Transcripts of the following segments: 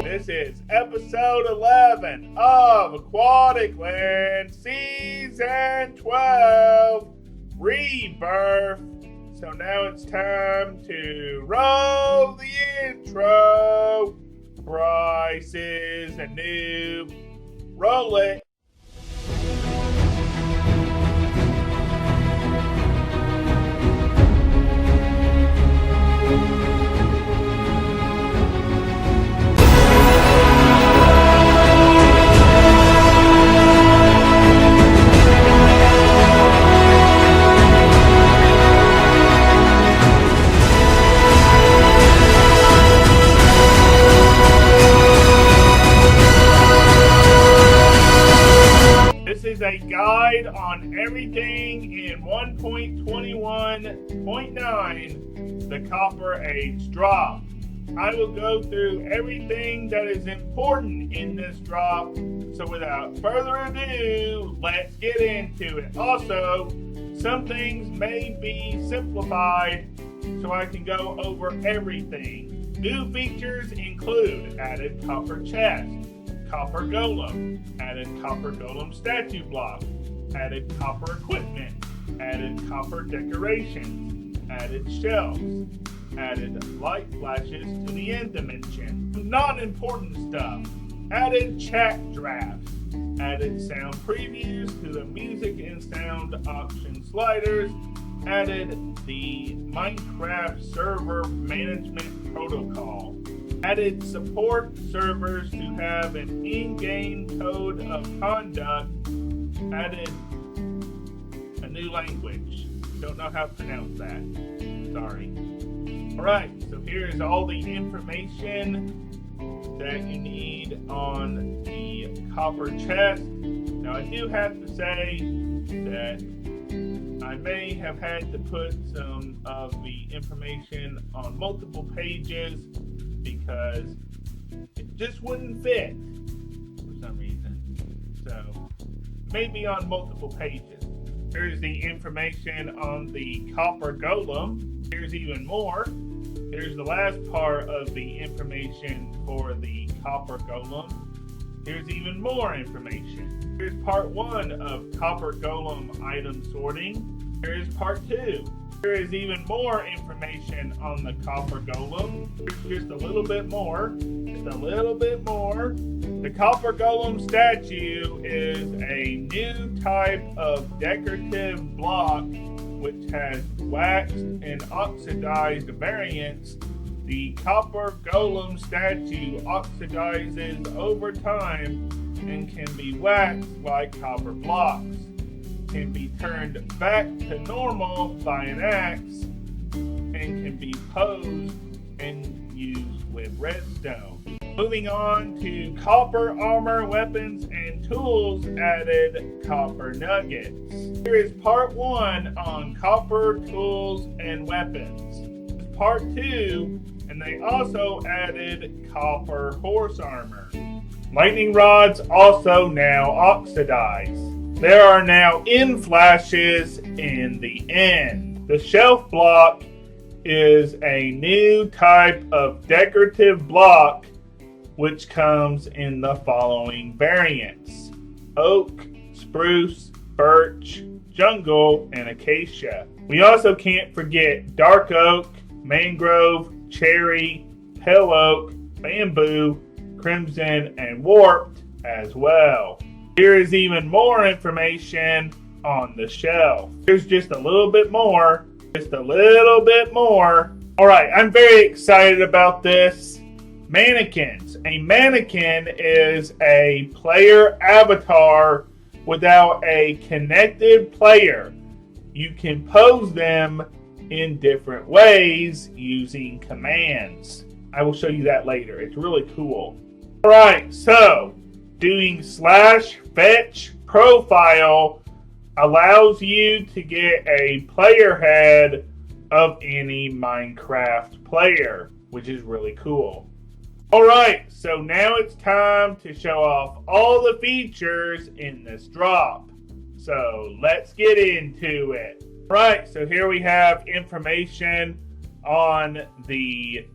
This is episode 11 of Aquaticland Season 12 Rebirth. So now it's time to roll the intro. Bryce is a noob. Roll it. This is a guide on everything in 1.21.9, the Copper Age drop. I will go through everything that is important in this drop, so without further ado, let's get into it. Also, some things may be simplified, so I can go over everything. New features include added copper chest, copper golem, added copper golem statue block, added copper equipment, added copper decorations, added shelves, added light flashes to the end dimension, non-important stuff, added chat drafts, added sound previews to the music and sound option sliders, added the Minecraft server management protocol, added support servers to have an in-game code of conduct, added a new language. Don't know how to pronounce that. Sorry. Alright, so here's all the information that you need on the copper chest. Now I do have to say that I may have had to put some of the information on multiple pages because it just wouldn't fit for some reason. So maybe on multiple pages. Here's the information on the copper golem. Here's even more. Here's the last part of the information for the copper golem. Here's even more information. Here's part 1 of copper golem item sorting. Here's part 2. There is even more information on the copper golem. Just a little bit more. Just a little bit more. The copper golem statue is a new type of decorative block which has waxed and oxidized variants. The copper golem statue oxidizes over time and can be waxed like copper blocks. Can be turned back to normal by an axe and can be posed and used with redstone. Moving on to copper armor, weapons, and tools, added copper nuggets. Here is part 1 on copper tools and weapons. Part 2, and they also added copper horse armor. Lightning rods also now oxidized. There are now in flashes in the end. The shelf block is a new type of decorative block which comes in the following variants: oak, spruce, birch, jungle, and acacia. We also can't forget dark oak, mangrove, cherry, pale oak, bamboo, crimson, and warped as well. Here is even more information on the shelf. Here's just a little bit more. Just a little bit more. Alright, I'm very excited about this. Mannequins. A mannequin is a player avatar without a connected player. You can pose them in different ways using commands. I will show you that later. It's really cool. Alright, so doing /fetch profile allows you to get a player head of any Minecraft player, which is really cool. Alright, so now it's time to show off all the features in this drop. So let's get into it. Right, so here we have information on the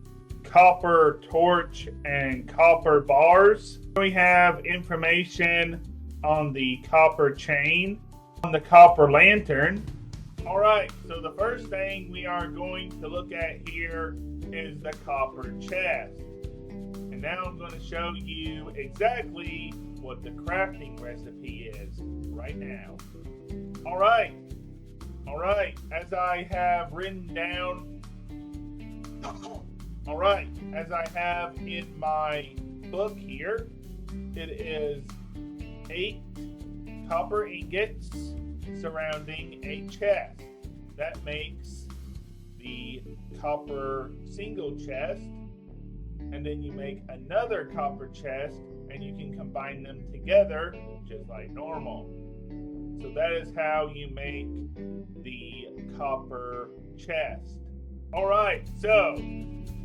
copper torch and copper bars. We have information on the copper chain, on the copper lantern. Alright, so the first thing we are going to look at here is the copper chest. And now I'm going to show you exactly what the crafting recipe is right now. Alright, as I have written down, as I have in my book here, it is 8 copper ingots surrounding a chest. That makes the copper single chest, and then you make another copper chest and you can combine them together just like normal. So that is how you make the copper chest. Alright, so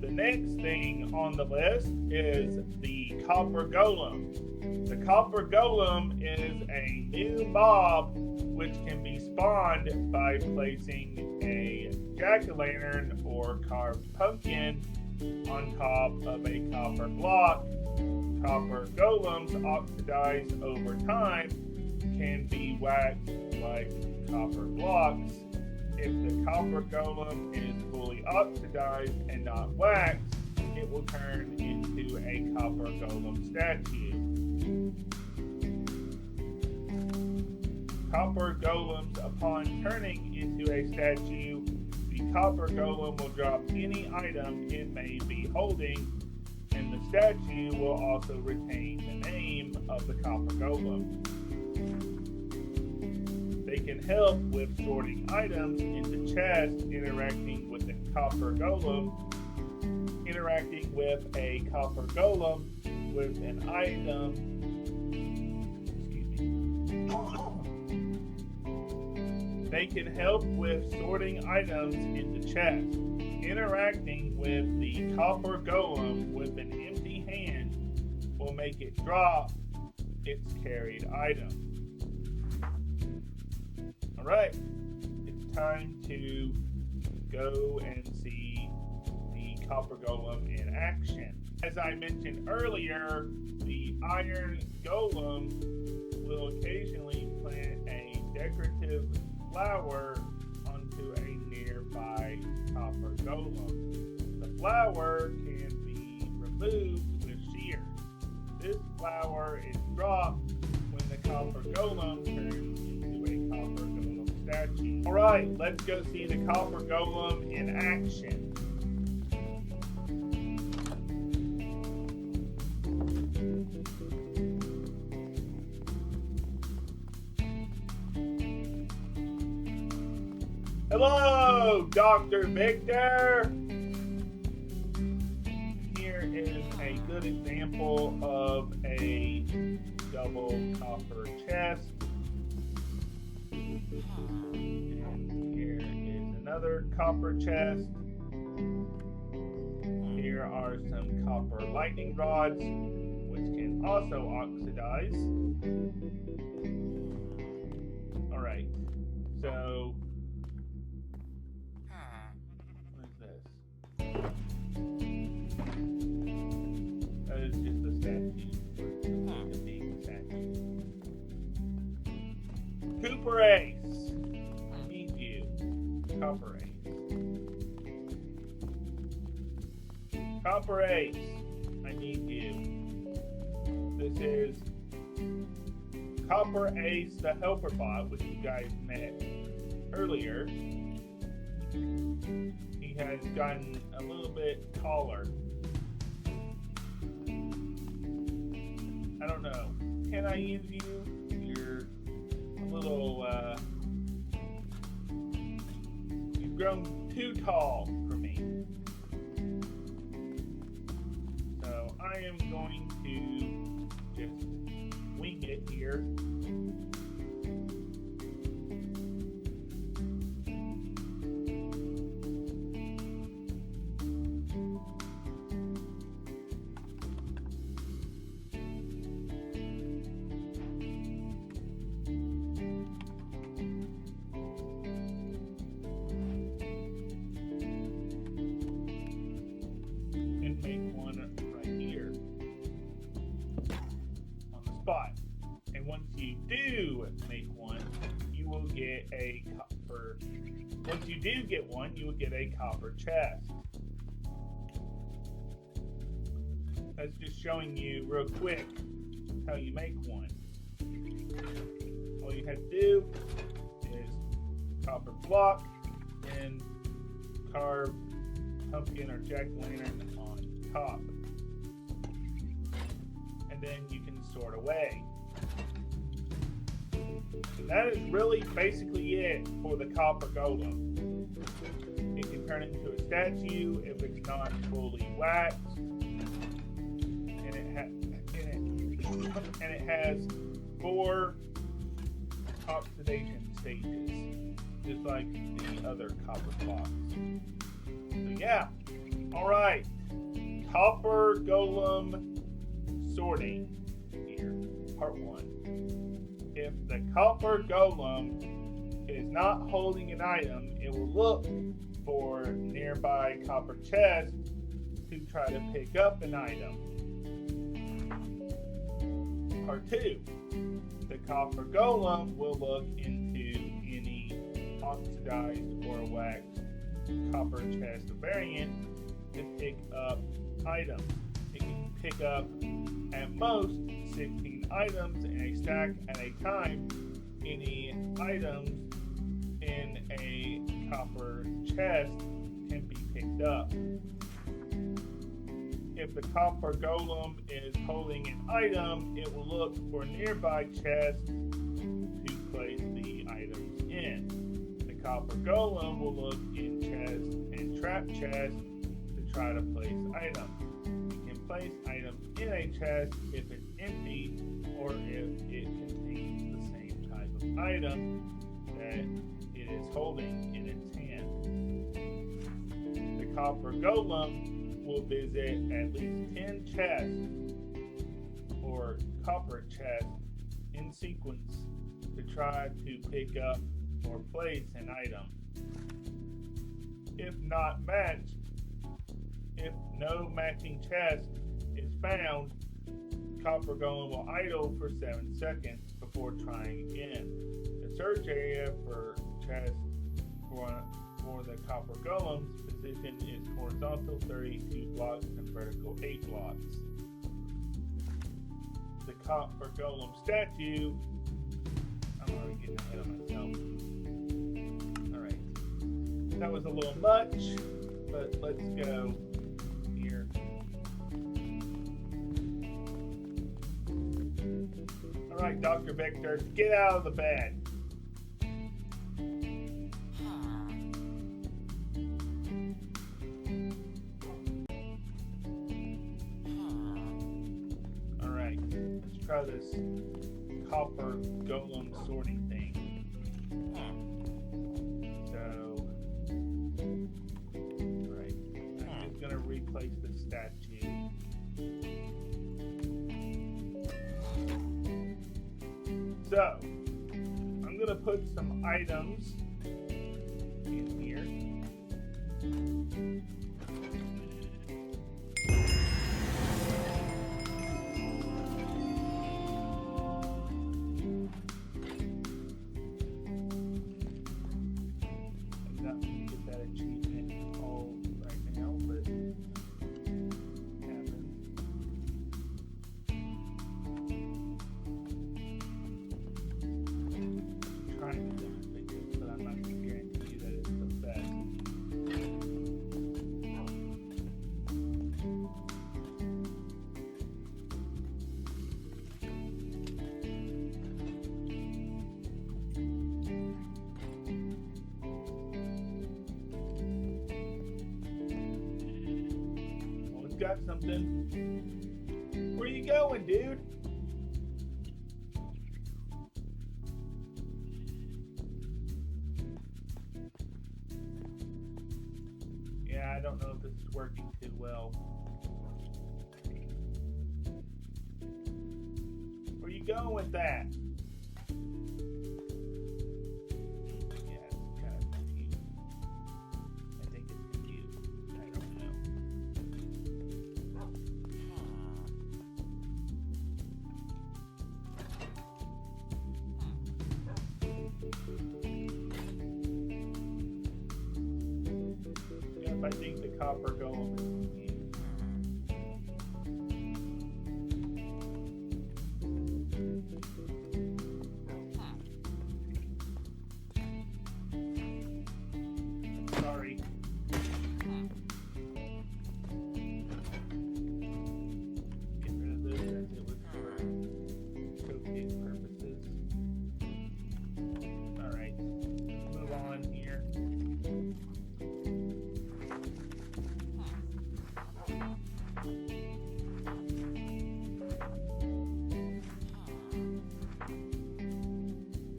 the next thing on the list is the copper golem. The copper golem is a new mob which can be spawned by placing a jack-o'-lantern or carved pumpkin on top of a copper block. Copper golems oxidize over time, can be waxed like copper blocks. If the copper golem is fully oxidized and not waxed, it will turn into a copper golem statue. Copper golems, upon turning into a statue, the copper golem will drop any item it may be holding, and the statue will also retain the name of the copper golem. They can help with sorting items in the chest, interacting with a copper golem with an item. They can help with sorting items in the chest, interacting with the copper golem with an empty hand will make it drop its carried item. Alright, it's time to go and see the copper golem in action. As I mentioned earlier, the iron golem will occasionally plant a decorative flower onto a nearby copper golem. The flower can be removed with shears. This flower is dropped when the copper golem turns into a copper golem statue. Alright, let's go see the copper golem in action. Hello, Dr. Victor! Here is a good example of a double copper chest. And here is another copper chest. Here are some copper lightning rods, which can also oxidize. Alright, so that is just a statue. A big statue. Cooper Ace. I need you. Copper Ace. Copper Ace. I need you. This is Copper Ace, the helper bot, which you guys met earlier. He has gotten a little bit taller. I don't know. Can I use you? You're a little, you've grown too tall for me. So I am going to just wing it here. spot. And once you do make one, you will get a copper. Once you do get one, you will get a copper chest. That's just showing you real quick how you make one. All you have to do is copper block and carve pumpkin or jack-o'-lantern on top. And then you can sort away. And that is really basically it for the copper golem. It can turn into a statue if it's not fully waxed. And it has 4 oxidation stages, just like the other copper blocks. So yeah, all right, copper golem sorting here, part 1. If the copper golem is not holding an item, it will look for nearby copper chests to try to pick up an item. Part 2. The copper golem will look into any oxidized or waxed copper chest variant to pick up items. It can pick up at most 16 items in a stack at a time. Any items in a copper chest can be picked up. If the copper golem is holding an item, it will look for nearby chests to place the items in. The copper golem will look in chests and trap chests to try to place items. It can place items in a chest if it's empty or if it contains the same type of item that it is holding in its hand. The copper golem will visit at least 10 chests or copper chests in sequence to try to pick up or place an item. If not matched, if no matching chest is found, copper golem will idle for 7 seconds before trying again. The search area for chests for the copper golem's position is horizontal 32 blocks and vertical 8 blocks. The copper golem statue, I'm already getting ahead of myself. Alright, that was a little much, but let's go here. Alright, Dr. Victor, get out of the bed. Try this copper golem sorting thing. So, right, I'm just gonna replace the statue. So, I'm gonna put some items in here. Got something. Where you going, dude? Yeah, I don't know if this is working too well. Where you going with that? Yeah, it's kind of confused. I think it's confused. I don't know. I think the copper golem is confused. Sorry. Get rid of this as it was for showcase purposes. Alright, move on here.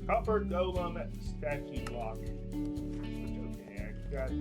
Copper golem statue block. Okay, I got to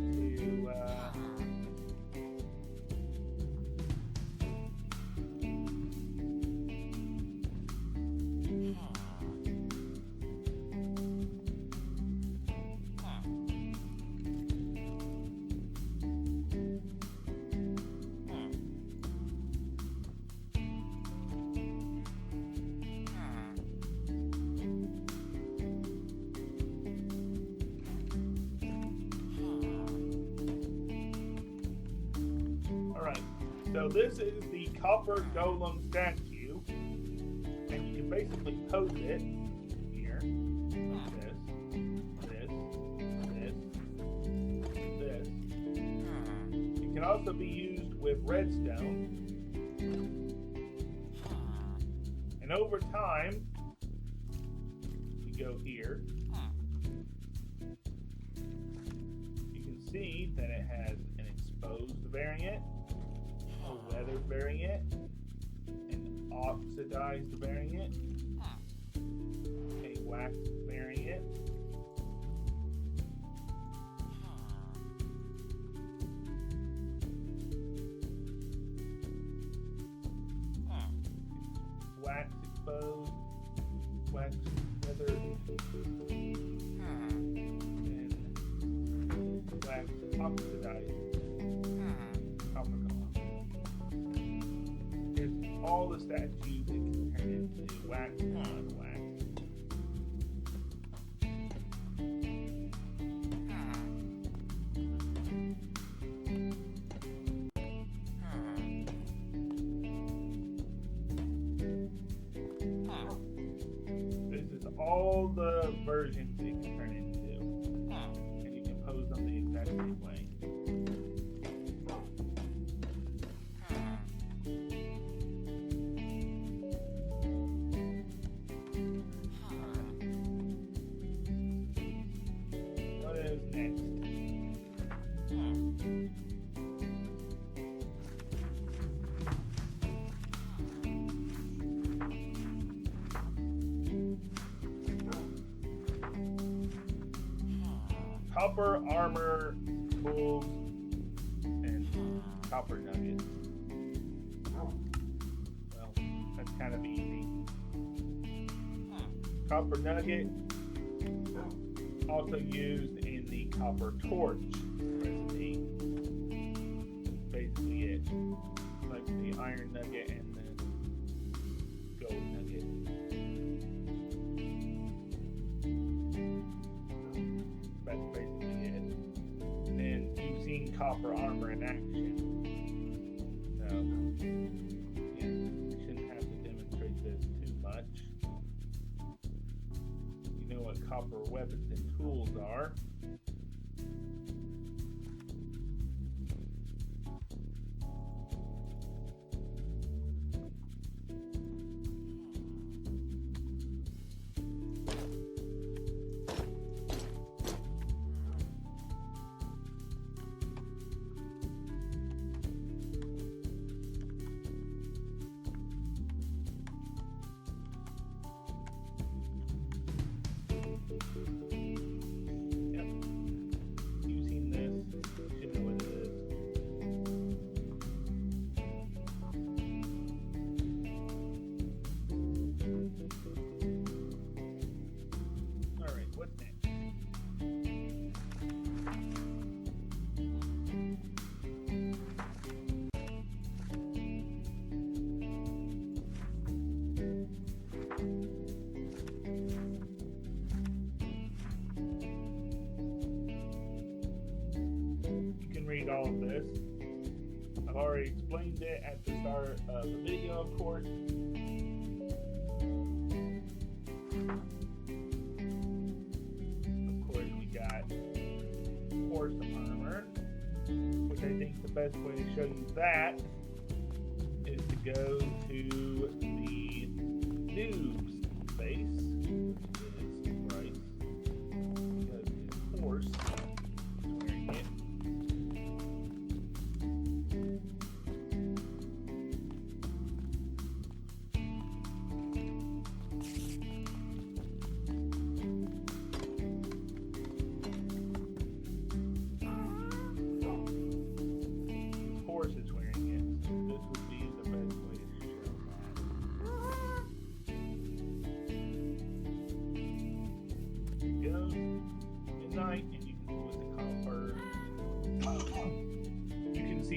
So this is the copper golem statue, and you can basically pose it here. This. It can also be used with redstone. And over time, we go here. You can see that it has an exposed variant, a weather variant, an oxidized variant, a wax variant, wax exposed, wax weather, and wax oxidized. All the statues that can turn into wax and wax. This is all the versions it can turn into, and you can pose them the exact same way. Copper armor, tools, and copper nuggets. Well, that's kind of easy. Copper nugget, also used in the copper torch recipe. That's basically it. Like the iron nugget and the gold nugget. That's basically it. And then you've seen copper armor in action. So, yeah, we shouldn't have to demonstrate this too much. You know what copper weapons and tools are. Yep. this. I've already explained it at the start of the video, of course. Of course, we got horse armor, which I think the best way to show you that is to go to the noobs space, which is Bryce, because his horse is wearing it.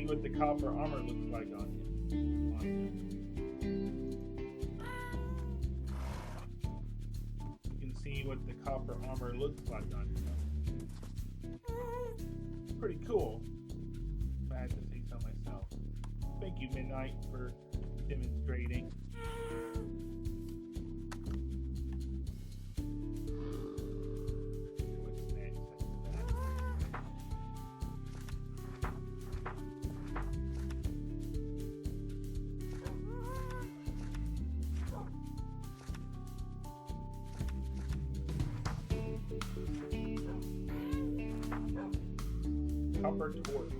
What the copper armor looks like on him. You can see what the copper armor looks like on him. Pretty cool. I had to say so myself. Thank you, Midnight, for demonstrating. What's next after that? Copper torch.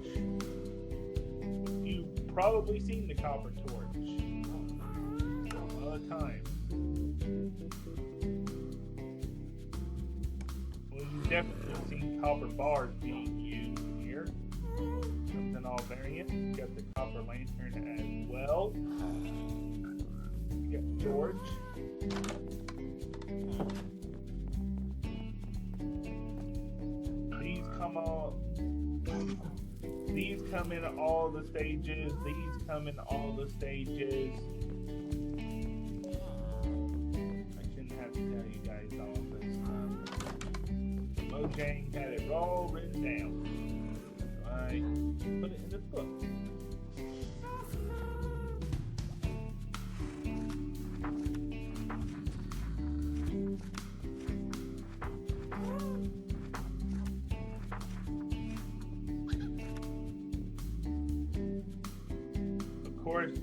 You've probably seen the copper torch a lot of times. Well, you've definitely seen copper bars being used here. Comes in all variants. You got the copper lantern as well. You got torch. These come in all the stages. These come in all the stages. I shouldn't have to tell you guys all this stuff. Mojang had it all written down. So I put it in the book. Of course,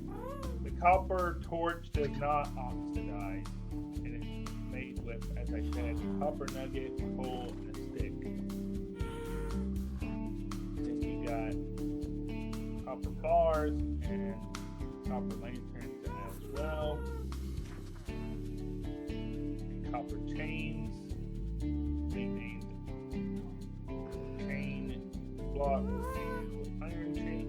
the copper torch does not oxidize, and it's made with, as I said, copper nugget, coal, and a stick. Then you got copper bars and copper lanterns as well, and copper chains, renamed chain block to iron chain.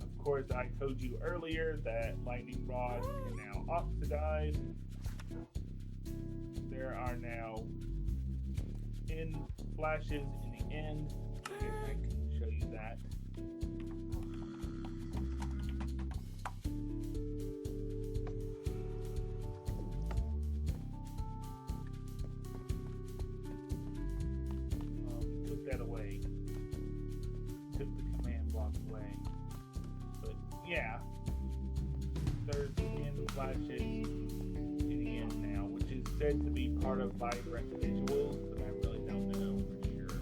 Of course, I told you earlier that lightning rods can now oxidize. There are now end flashes in the end. I guess I can show you that. Took that away. Took the command block away. But yeah, there's end flashes in the end now, which is said to be part of vibrant visuals, but I really don't know for sure.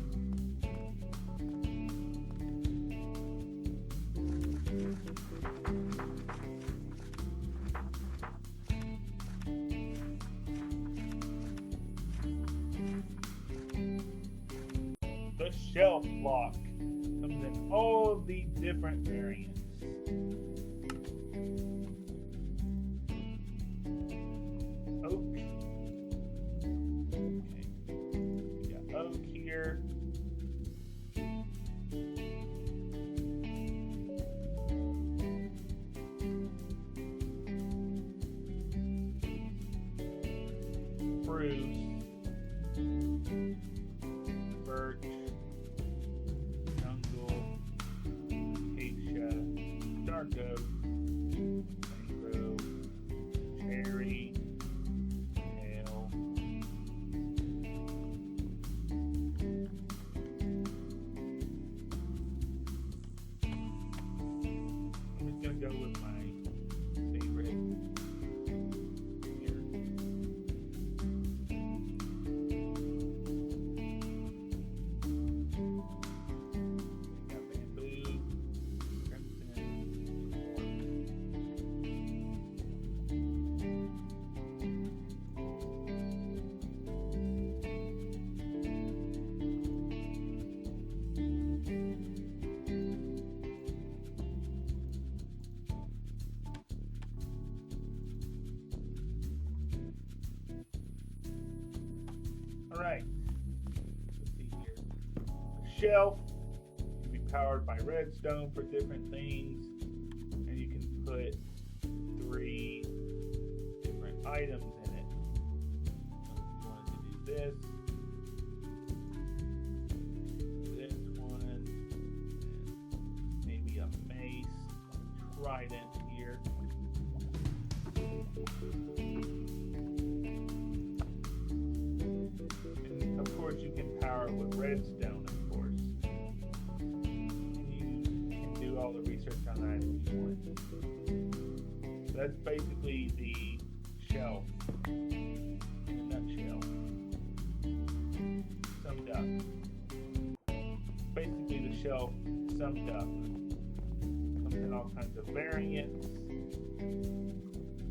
The shelf block comes in all of these different variants. Oak. Okay. We got oak here. Spruce. Birch. Jungle. Acacia. Dark oak. Mangrove. Cherry. Hail. go with my favorite here. We got bamboo, crimson, Alright, let's see here. The shelf can be powered by redstone for different things, and you can put 3 different items in it. So if you wanted to do this one, and maybe a mace, a trident here. Of course, you can power it with redstone, of course. And you can do all the research on that if you want. So that's basically the shelf in a nutshell. Summed up. Basically the shelf summed up. Comes in all kinds of variants.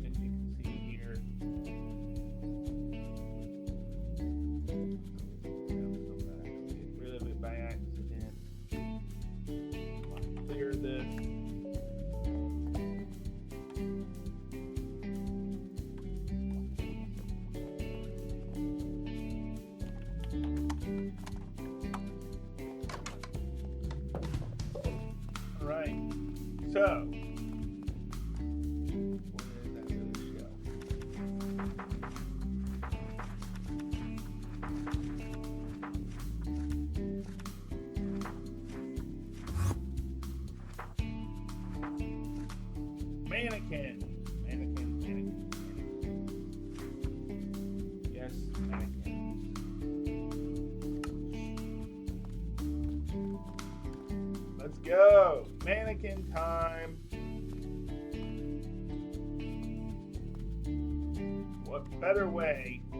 As you can see here. By accident. Clear this. All right. So, where is that little shelf? Mannequins. Yes, mannequins. Let's go. Mannequin time. What better way to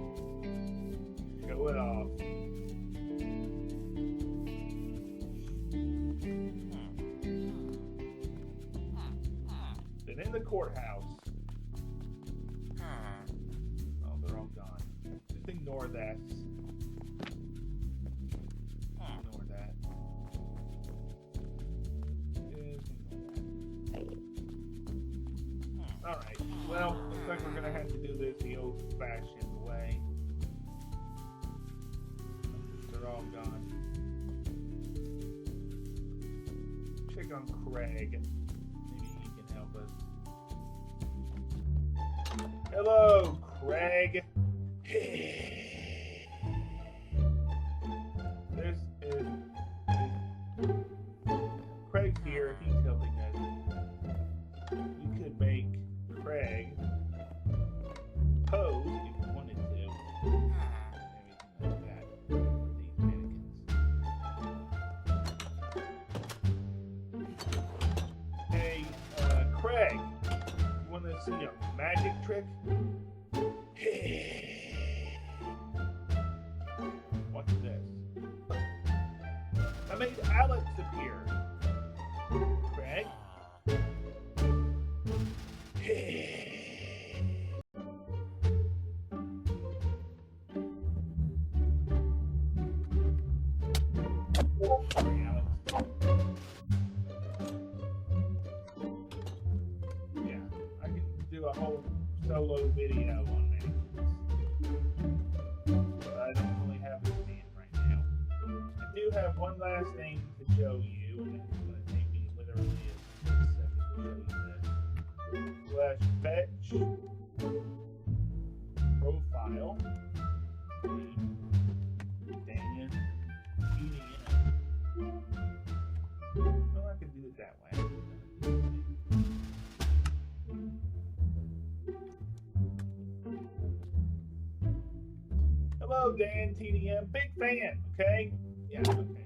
show it off? In the courthouse. Oh, they're all gone. Just ignore that. Ignore that. Alright, well, looks like we're gonna have to do this the old-fashioned way. They're all gone. Check on Craig. Maybe he can help us. Hello, Craig. This is Craig here. He's helping us. We could make Craig pose if you wanted to. Everything like that. These mannequins. Hey, Craig. You want to see a magic trick? Watch this. I made Alex appear. Craig? Sorry, Alex. Yeah, I can do a whole solo video on mannequins. But I don't really have it in right now. I do have one last thing to show you, and it's going to take me literally a second to show you this. Slash fetch profile. Dan eating it. Well, I can do it that way. Hello, Dan TDM. Big fan, okay? Yeah, okay.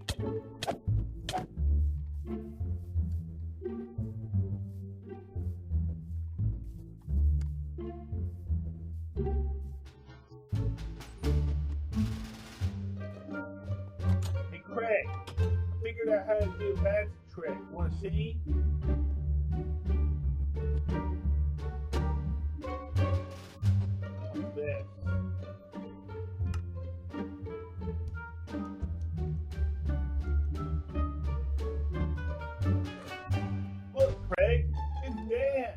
figured out how to do a magic trick. Want to see? What's this? Look, Craig, it's Dan.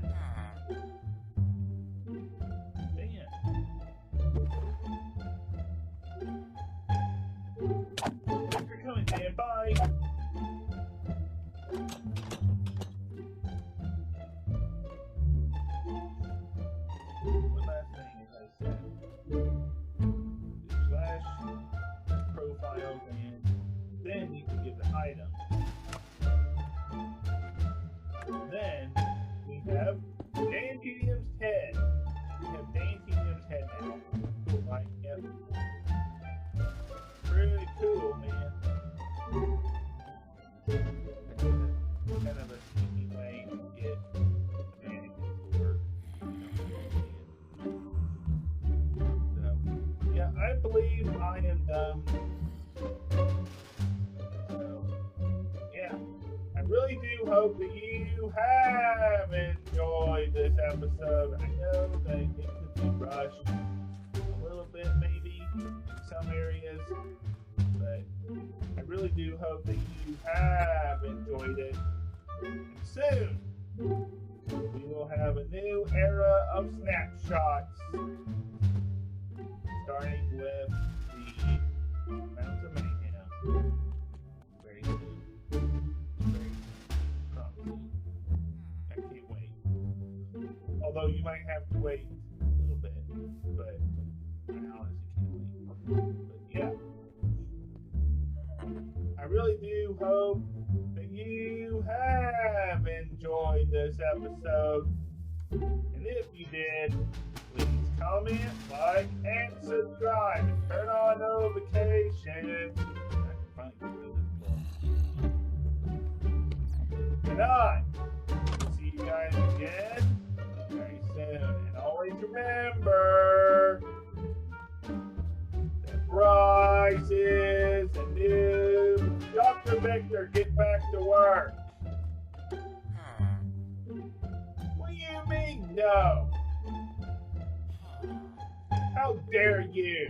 You're coming, Dan. Bye. One last thing, as I said. Slash profile, and then you can give the item. Then we have Dan TDM's head. We have Dan TDM's head now. Cool, right? Yep. Really cool, man. Kind of a sneaky way to get the mannequins to work. So, yeah, I believe I am done. So, yeah, I really do hope that you have enjoyed this episode. I know that it could be rushed a little bit, maybe, in some areas. But I really do hope that you have enjoyed it. And soon, we will have a new era of snapshots. Starting with the Mountains of Mayhem. Very soon. Very promising. I can't wait. Although you might have to wait a little bit. But I honestly can't wait. But yeah. I really do hope that you have enjoyed this episode. And if you did, please comment, like, and subscribe. And turn on notifications. And I will see you guys again very soon. And always remember that Bryce is a new Dr. Victor. Get back to work. What do you mean, no? How dare you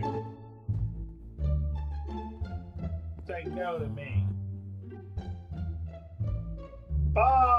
say no to me? Bye.